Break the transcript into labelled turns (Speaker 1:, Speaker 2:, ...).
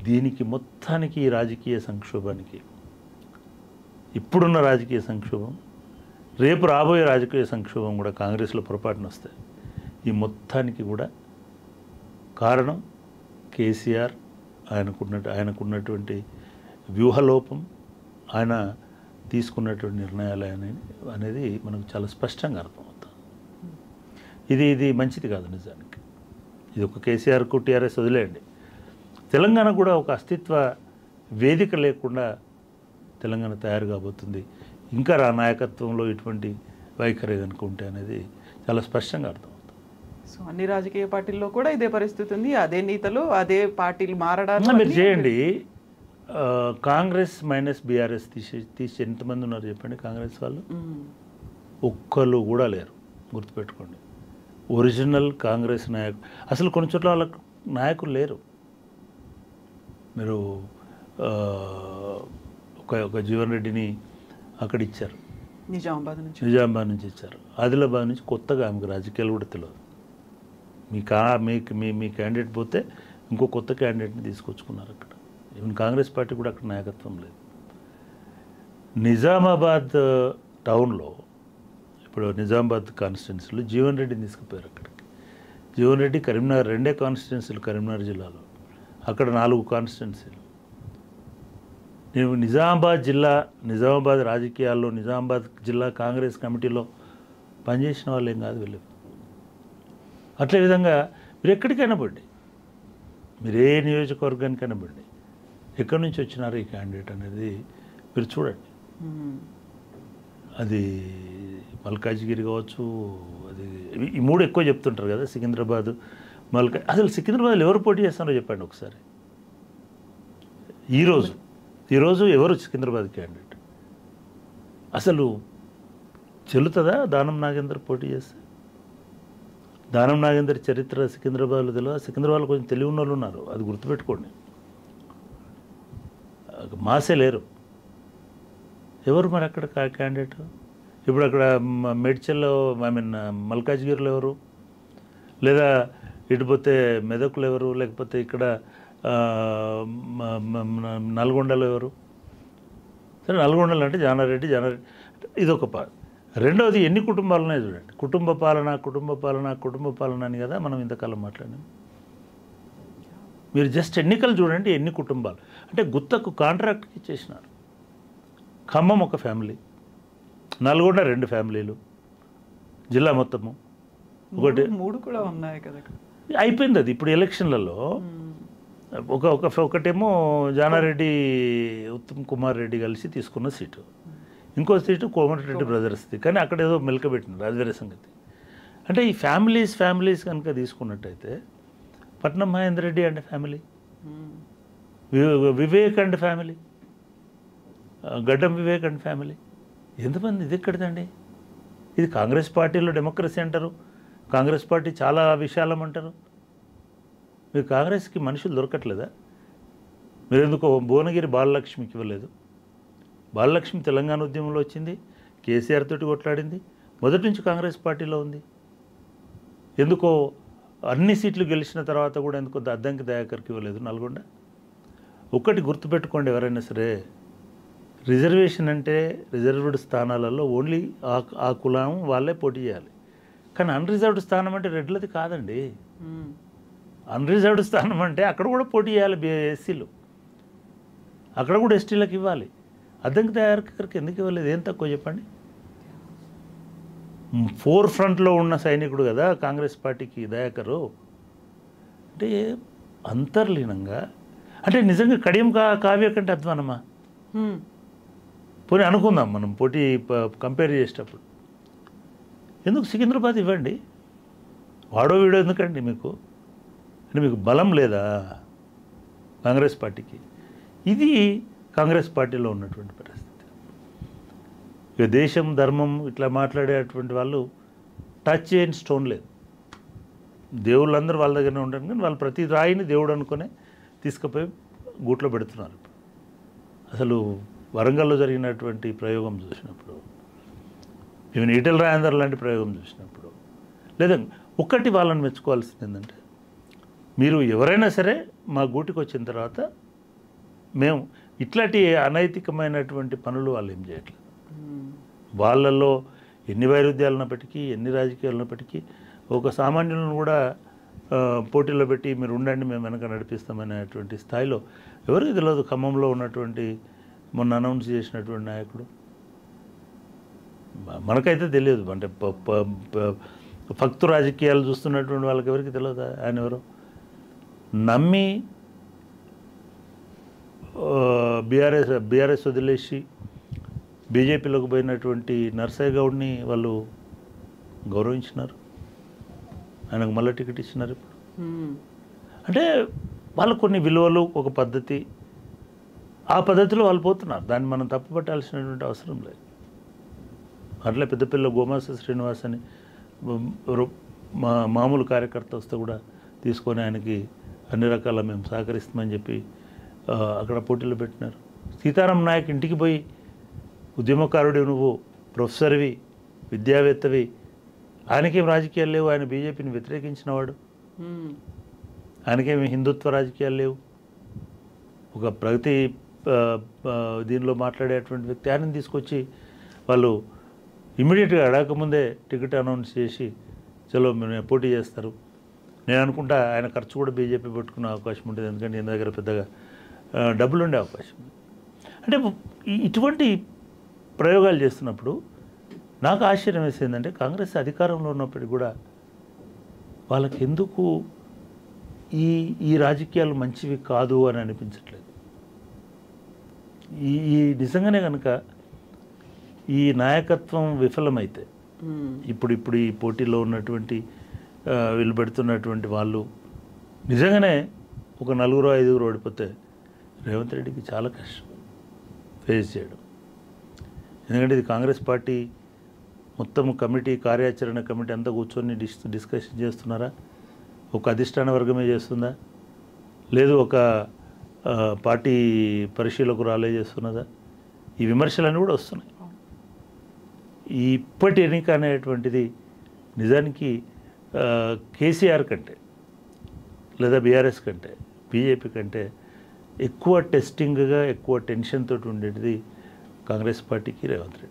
Speaker 1: దీనికి మొత్తానికి ఈ రాజకీయ సంక్షోభానికి, ఇప్పుడున్న రాజకీయ సంక్షోభం, రేపు రాబోయే రాజకీయ సంక్షోభం కూడా కాంగ్రెస్లో పొరపాటున వస్తాయి. ఈ మొత్తానికి కూడా కారణం కేసీఆర్, ఆయనకున్నటువంటి వ్యూహలోపం, ఆయన తీసుకున్నటువంటి నిర్ణయాలు అనేది మనకు చాలా స్పష్టంగా అర్థమవుతుంది. ఇది మంచిది కాదు నిజానికి. ఇది ఒక కేసీఆర్కు టీఆర్ఎస్ వదిలేయండి, తెలంగాణ కూడా ఒక అస్తిత్వ వేదిక లేకుండా తెలంగాణ తయారు కాబోతుంది ఇంకా నాయకత్వంలో ఇటువంటి వైఖరి కనుకుంటే అనేది చాలా స్పష్టంగా అర్థమవుతుంది.
Speaker 2: సో అన్ని రాజకీయ పార్టీల్లో కూడా ఇదే పరిస్థితి ఉంది, అదే నేతలు అదే పార్టీలు మారడానికి
Speaker 1: మీరు చేయండి. కాంగ్రెస్ మైనస్ బీఆర్ఎస్ తీసి ఎంతమంది ఉన్నారు చెప్పండి కాంగ్రెస్ వాళ్ళు? ఒక్కరు కూడా లేరు, గుర్తుపెట్టుకోండి. ఒరిజినల్ కాంగ్రెస్ నాయకులు అసలు కొన్ని చోట్ల వాళ్ళకు నాయకులు లేరు. మీరు ఒక జీవన్ రెడ్డిని అక్కడ ఇచ్చారు, నిజామాబాద్ నుంచి ఇచ్చారు. ఆదిలాబాద్ నుంచి కొత్తగా ఆమెకు రాజకీయాలు కూడా తెలియదు. మీ క్యాండిడేట్ పోతే ఇంకో కొత్త క్యాండిడేట్ని తీసుకొచ్చుకున్నారు అక్కడ. ఈవెన్ కాంగ్రెస్ పార్టీ కూడా అక్కడ నాయకత్వం లేదు. నిజామాబాద్ టౌన్లో ఇప్పుడు నిజామాబాద్ కాన్స్టిట్యున్సీలో జీవన్ రెడ్డిని తీసుకుపోయారు అక్కడికి. జీవన్ రెడ్డి కరీంనగర్ 2 కాన్స్టిట్యున్సీలు కరీంనగర్ జిల్లాలో, అక్కడ 4 కాన్స్టిట్యున్సీలు. నేను నిజామాబాద్ రాజకీయాల్లో నిజామాబాద్ జిల్లా కాంగ్రెస్ కమిటీలో పనిచేసిన వాళ్ళు ఏం కాదు వీళ్ళు. అట్లే విధంగా మీరు ఎక్కడికైనా పడ్డి, మీరు ఏ నియోజకవర్గానికైనా పడ్డి, ఎక్కడి నుంచి వచ్చినారు ఈ క్యాండిడేట్ అనేది మీరు చూడండి. అది మల్కాజ్గిరి కావచ్చు, అది ఈ 3 ఎక్కువ చెప్తుంటారు కదా, సికింద్రాబాద్, అసలు సికింద్రాబాద్లో ఎవరు పోటీ చేస్తారో చెప్పండి ఒకసారి. ఈరోజు ఎవరు సికింద్రాబాద్ క్యాండిడేట్? అసలు చెల్లుతుందా దానం నాగేందర్ పోటీ చేస్తే? దానం నాగేందర్ చరిత్ర సికింద్రాబాద్లో తెలియదు. సికింద్రాబాద్లో కొంచెం తెలివి ఉన్న వాళ్ళు ఉన్నారు, అది గుర్తుపెట్టుకోండి. మాసే లేరు. ఎవరు మరి అక్కడ క్యాండిడేట్? ఇప్పుడు అక్కడ మేడ్చల్లో, మల్కాజ్గిరిలో ఎవరు? లేదా ఇటుపోతే మెదక్లో ఎవరు? లేకపోతే ఇక్కడ నల్గొండలో ఎవరు? సరే, నల్గొండలో అంటే జానారెడ్డి ఇదొక రెండవది ఎన్ని కుటుంబాలు ఉన్నాయో చూడండి. కుటుంబ పాలన అని కదా మనం ఇంతకాలం మాట్లాడాం. మీరు జస్ట్ ఎన్నికలు చూడండి, ఎన్ని కుటుంబాలు అంటే గుత్తకు కాంట్రాక్ట్కి ఇచ్చేసినారు. ఖమ్మం ఒక ఫ్యామిలీ, నల్గొండ 2 ఫ్యామిలీలు, జిల్లా మొత్తము
Speaker 2: 3 కూడా ఉన్నాయి కదా.
Speaker 1: అయిపోయింది అది. ఇప్పుడు ఎలక్షన్లలో ఒకటేమో జానారెడ్డి ఉత్తమ్ కుమార్ రెడ్డి కలిసి తీసుకున్న సీటు, ఇంకో సీటు కోమటిరెడ్డి బ్రదర్స్ది. కానీ అక్కడ ఏదో మెలకబెట్టినారు, అది వేరే సంగతి. అంటే ఈ ఫ్యామిలీస్ కనుక తీసుకున్నట్టయితే పట్నం Mahender Reddy and family, Vivek and family, గడ్డం వివేక్ అండ్ ఫ్యామిలీ, ఎంతమంది? ఇది ఎక్కడిదండి? ఇది కాంగ్రెస్ పార్టీలో డెమోక్రసీ అంటారు, కాంగ్రెస్ పార్టీ చాలా విశాలం అంటారు. మీరు కాంగ్రెస్కి మనుషులు దొరకట్లేదా? మీరు ఎందుకో భువనగిరి బాలలక్ష్మికి ఇవ్వలేదు? బాలలక్ష్మి తెలంగాణ ఉద్యమంలో వచ్చింది, కేసీఆర్ తోటి కొట్లాడింది, మొదటి నుంచి కాంగ్రెస్ పార్టీలో ఉంది. ఎందుకో అన్ని సీట్లు గెలిచిన తర్వాత కూడా ఎందుకో అద్దంకి దయాకర్కి ఇవ్వలేదు నల్గొండ? ఒక్కటి గుర్తుపెట్టుకోండి, ఎవరైనా సరే, రిజర్వేషన్ అంటే రిజర్వ్డ్ స్థానాలలో ఓన్లీ ఆ కులం వాళ్ళే పోటీ చేయాలి. కానీ అన్రిజర్వ్డ్ స్థానం అంటే రెడ్లది కాదండి. అన్రిజర్వ్డ్ స్థానం అంటే అక్కడ కూడా పోటీ చేయాలి ఎస్సీలు, అక్కడ కూడా ఎస్టీలకు ఇవ్వాలి. అద్దంకి దయాకర్కి ఎందుకు ఇవ్వలేదు? ఏం తక్కువ చెప్పండి? 4 ఫ్రంట్లో ఉన్న సైనికుడు కదా కాంగ్రెస్ పార్టీకి దయాకరు. అంటే అంతర్లీనంగా, అంటే నిజంగా కడియం కావ్య కంటే అధ్వానమా? పోనీ అనుకుందాం మనం పోటీ కంపేర్ చేసేటప్పుడు. ఎందుకు సికింద్రాబాద్ ఇవ్వండి, వాడో వీడో ఎందుకండి మీకు? అంటే మీకు బలం లేదా కాంగ్రెస్ పార్టీకి? ఇది కాంగ్రెస్ పార్టీలో ఉన్నటువంటి పరిస్థితి. ఇక దేశం ధర్మం ఇట్లా మాట్లాడేటువంటి వాళ్ళు టచ్ చేయని స్టోన్ లేదు. దేవుళ్ళందరూ వాళ్ళ దగ్గరనే ఉంటారు, కానీ వాళ్ళు ప్రతి రాయిని దేవుడు అనుకునే తీసుకుపోయి గూట్లో పెడుతున్నారు. అసలు వరంగల్లో జరిగినటువంటి ప్రయోగం చూసినప్పుడు, ఈవెన్ ఈటెల రాజేందర్ లాంటి ప్రయోగం చూసినప్పుడు, లేదా ఒక్కటి వాళ్ళని మెచ్చుకోవాల్సింది ఏంటంటే, మీరు ఎవరైనా సరే మా గూటికి వచ్చిన తర్వాత మేము ఇట్లాంటి అనైతికమైనటువంటి పనులు వాళ్ళు ఏం చేయట్లేదు. వాళ్ళల్లో ఎన్ని వైరుధ్యాలు ఉన్నప్పటికీ, ఎన్ని రాజకీయాలు ఉన్నప్పటికీ, ఒక సామాన్యులను కూడా పోటీలో పెట్టి మీరు ఉండండి మేము వెనక నడిపిస్తామనేటువంటి స్థాయిలో ఎవరికి తెలియదు. ఖమ్మంలో ఉన్నటువంటి మొన్న అనౌన్స్ చేసినటువంటి నాయకుడు మనకైతే తెలియదు. అంటే ఫక్తు రాజకీయాలు చూస్తున్నటువంటి వాళ్ళకి ఎవరికి తెలియదు ఆయన ఎవరో. నమ్మి బీఆర్ఎస్ వదిలేసి బీజేపీలోకి పోయినటువంటి నర్సయ్య గౌడ్ని వాళ్ళు గౌరవించినారు, ఆయనకు మళ్ళీ టికెట్ ఇచ్చినారు. ఇప్పుడు అంటే వాళ్ళకు కొన్ని విలువలు, ఒక పద్ధతి, ఆ పద్ధతిలో వాళ్ళు పోతున్నారు. దాన్ని మనం తప్పుపట్టాల్సినటువంటి అవసరం లేదు. అట్లా పెద్దపల్లిలో గోమాస శ్రీనివాస్ అని మామూలు కార్యకర్త వస్తే కూడా తీసుకొని ఆయనకి అన్ని రకాల మేము సహకరిస్తామని చెప్పి అక్కడ పోటీలో పెట్టినారు. సీతారాం నాయక్ ఇంటికి పోయి ఉద్యమకారుడివి, నువ్వు ప్రొఫెసర్వి, విద్యావేత్తవి, ఆయనకేం రాజకీయాలు లేవు, ఆయన బీజేపీని వ్యతిరేకించినవాడు, ఆయనకేమి హిందుత్వ రాజకీయాలు లేవు, ఒక ప్రగతి దీనిలో మాట్లాడేటువంటి వ్యక్తి, ఆయనని తీసుకొచ్చి వాళ్ళు ఇమ్మీడియట్గా అడగకముందే టికెట్ అనౌన్స్ చేసి చలో మేము పోటీ చేస్తారు. నేను అనుకుంటా ఆయన ఖర్చు కూడా బీజేపీ పెట్టుకునే అవకాశం ఉంటుంది, ఎందుకంటే ఈయన దగ్గర పెద్దగా డబ్బులు ఉండే అవకాశం. అంటే ఇటువంటి ప్రయోగాలు చేస్తున్నప్పుడు నాకు ఆశ్చర్యం వేసేందంటే కాంగ్రెస్ అధికారంలో ఉన్నప్పటికీ కూడా వాళ్ళకి ఎందుకు ఈ రాజకీయాలు మంచివి కాదు అని అనిపించట్లేదు. ఈ నిజంగానే కనుక ఈ నాయకత్వం విఫలమైతే ఇప్పుడు ఈ పోటీలో ఉన్నటువంటి వీళ్ళు పెడుతున్నటువంటి వాళ్ళు నిజంగానే ఒక 4-5 ఓడిపోతే రేవంత్ రెడ్డికి చాలా కష్టం ఫేస్ చేయడం. ఎందుకంటే ఇది కాంగ్రెస్ పార్టీ మొత్తం కమిటీ, కార్యాచరణ కమిటీ అంతా కూర్చొని డిస్కషన్ చేస్తున్నారా? ఒక అధిష్టాన వర్గమే చేస్తుందా? లేదు ఒక పార్టీ పరిశీలకురాలే చేస్తున్నదా? ఈ విమర్శలన్నీ కూడా వస్తున్నాయి. ఇప్పటి ఎన్నిక అనేటువంటిది నిజానికి కేసీఆర్ కంటే లేదా బీఆర్ఎస్ కంటే బీజేపీ కంటే ఎక్కువ టెస్టింగ్గా, ఎక్కువ టెన్షన్ తోటి ఉండేది కాంగ్రెస్ పార్టీకి రేవంత్ రెడ్డి.